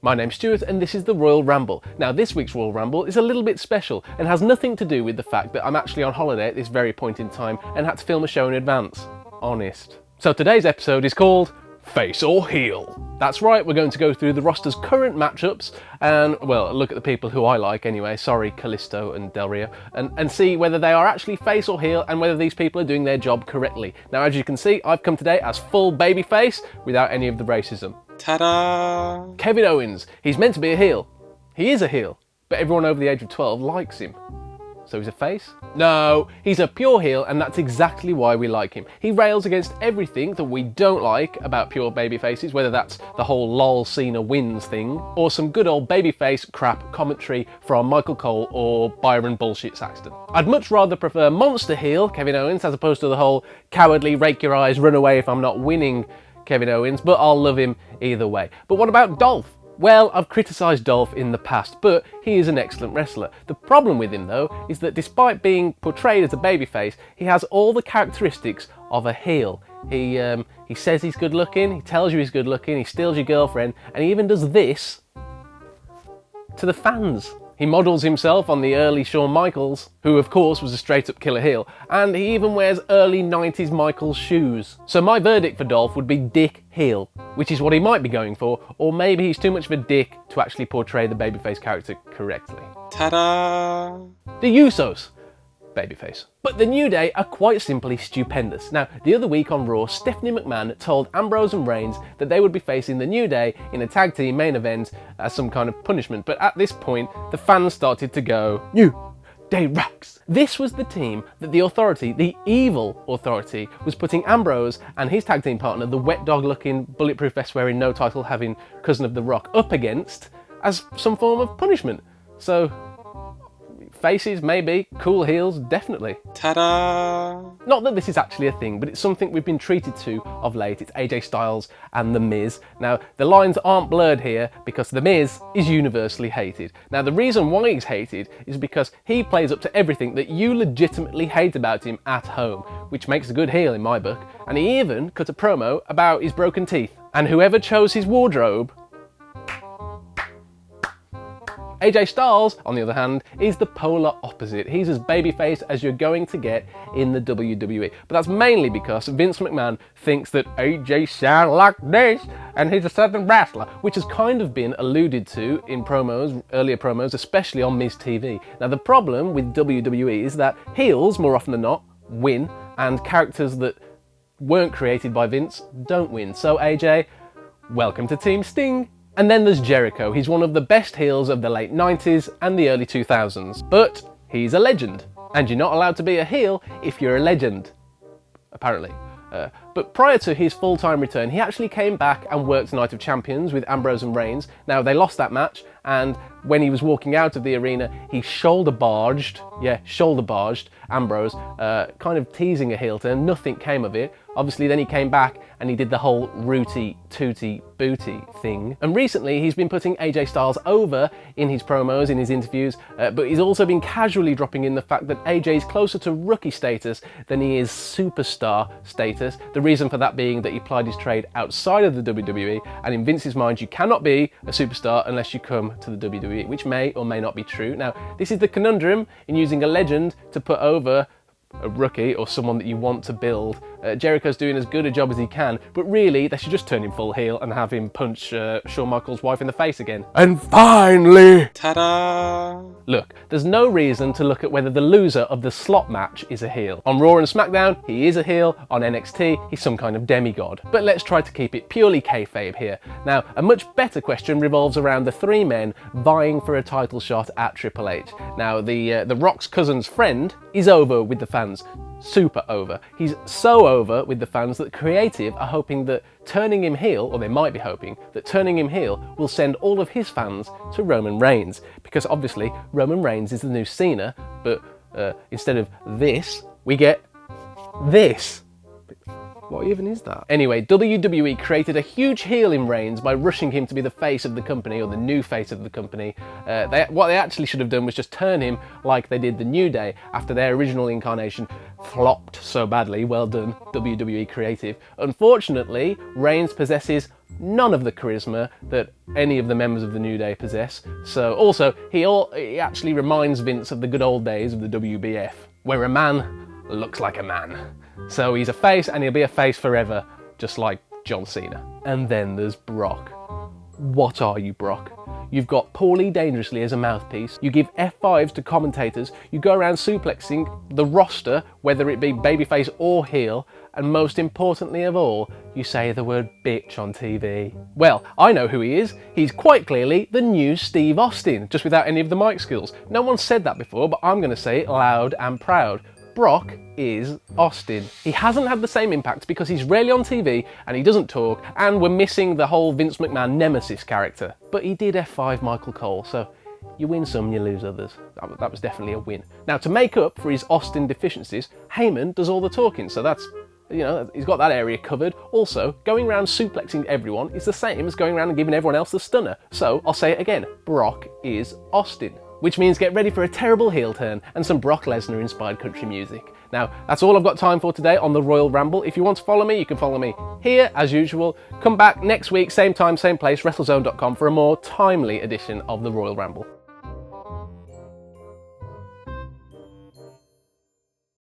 My name's Stuart and this is the Royal Ramble. Now this week's Royal Ramble is a little bit special and has nothing to do with the fact that I'm actually on holiday at this very point in time and had to film a show in advance. Honest. So today's episode is called Face or Heel. That's right, we're going to go through the roster's current matchups and, well, look at the people who I like anyway, sorry Callisto and Del Rio, and see whether they are actually face or heel and whether these people are doing their job correctly. Now as you can see, I've come today as full babyface without any of the racism. Ta-da! Kevin Owens, he's meant to be a heel. He is a heel, but everyone over the age of 12 likes him. So he's a face? No, he's a pure heel and that's exactly why we like him. He rails against everything that we don't like about pure babyfaces, whether that's the whole lol Cena wins thing, or some good old babyface crap commentary from Michael Cole or Byron Bullshit Saxton. I'd much rather prefer monster heel Kevin Owens as opposed to the whole cowardly rake your eyes, run away if I'm not winning Kevin Owens, but I'll love him either way. But what about Dolph? Well, I've criticised Dolph in the past, but he is an excellent wrestler. The problem with him, though, is that despite being portrayed as a babyface, he has all the characteristics of a heel. He says he's good looking, he tells you he's good looking, he steals your girlfriend, and he even does this to the fans. He models himself on the early Shawn Michaels, who of course was a straight up killer heel, and he even wears early 90s Michaels shoes. So my verdict for Dolph would be dick heel, which is what he might be going for, or maybe he's too much of a dick to actually portray the babyface character correctly. Ta-da! The Usos. Babyface. But the New Day are quite simply stupendous. Now, the other week on Raw, Stephanie McMahon told Ambrose and Reigns that they would be facing the New Day in a tag team main event as some kind of punishment, but at this point, the fans started to go, New Day rocks. This was the team that the Authority, the evil Authority, was putting Ambrose and his tag team partner, the wet dog looking, bulletproof vest wearing, no title having cousin of The Rock, up against as some form of punishment. So, faces, maybe. Cool heels, definitely. Ta-da! Not that this is actually a thing, but it's something we've been treated to of late. It's AJ Styles and The Miz. Now, the lines aren't blurred here because The Miz is universally hated. Now, the reason why he's hated is because he plays up to everything that you legitimately hate about him at home, which makes a good heel in my book. And he even cut a promo about his broken teeth. And whoever chose his wardrobe, AJ Styles, on the other hand, is the polar opposite. He's as babyface as you're going to get in the WWE. But that's mainly because Vince McMahon thinks that AJ sounds like this and he's a Southern wrestler, which has kind of been alluded to in promos, earlier promos, especially on Miz TV. Now the problem with WWE is that heels, more often than not, win, and characters that weren't created by Vince don't win. So AJ, welcome to Team Sting. And then there's Jericho. He's one of the best heels of the late 90s and the early 2000s. But he's a legend. And you're not allowed to be a heel if you're a legend. Apparently. But prior to his full-time return, he actually came back and worked Night of Champions with Ambrose and Reigns. Now, they lost that match, and when he was walking out of the arena, he shoulder-barged Ambrose, kind of teasing a heel turn. Nothing came of it. Obviously, then he came back and he did the whole rooty, tooty, booty thing. And recently, he's been putting AJ Styles over in his promos, in his interviews, but he's also been casually dropping in the fact that AJ is closer to rookie status than he is superstar status. The reason for that being that he plied his trade outside of the WWE, and in Vince's mind, you cannot be a superstar unless you come to the WWE, which may or may not be true. Now, this is the conundrum in using a legend to put over a rookie or someone that you want to build. Jericho's doing as good a job as he can, but really they should just turn him full heel and have him punch Shawn Michaels' wife in the face again. And finally, ta-da! Look, there's no reason to look at whether the loser of the slot match is a heel. On Raw and SmackDown, he is a heel. On NXT, he's some kind of demigod. But let's try to keep it purely kayfabe here. Now, a much better question revolves around the three men vying for a title shot at Triple H. Now, the Rock's cousin's friend is over with the fans. Super over. He's so over with the fans that creative are hoping that turning him heel, or they might be hoping, that turning him heel will send all of his fans to Roman Reigns. Because obviously, Roman Reigns is the new Cena, but instead of this, we get this. What even is that? Anyway, WWE created a huge heel in Reigns by rushing him to be the face of the company, or the new face of the company. What they actually should have done was just turn him like they did the New Day after their original incarnation flopped so badly. Well done, WWE creative. Unfortunately, Reigns possesses none of the charisma that any of the members of the New Day possess. So also, he actually reminds Vince of the good old days of the WBF, where a man looks like a man. So he's a face, and he'll be a face forever, just like John Cena. And then there's Brock. What are you, Brock? You've got Paulie Dangerously as a mouthpiece, you give F5s to commentators, you go around suplexing the roster, whether it be babyface or heel, and most importantly of all, you say the word bitch on TV. Well, I know who he is. He's quite clearly the new Steve Austin, just without any of the mic skills. No one's said that before, but I'm going to say it loud and proud. Brock is Austin. He hasn't had the same impact because he's rarely on TV and he doesn't talk, and we're missing the whole Vince McMahon nemesis character. But he did F5 Michael Cole, so you win some, you lose others. That was definitely a win. Now, to make up for his Austin deficiencies, Heyman does all the talking, so that's, you know, he's got that area covered. Also, going around suplexing everyone is the same as going around and giving everyone else the stunner. So, I'll say it again, Brock is Austin. Which means get ready for a terrible heel turn and some Brock Lesnar inspired country music. Now, that's all I've got time for today on the Royal Ramble. If you want to follow me, you can follow me here as usual. Come back next week, same time, same place, WrestleZone.com for a more timely edition of the Royal Ramble.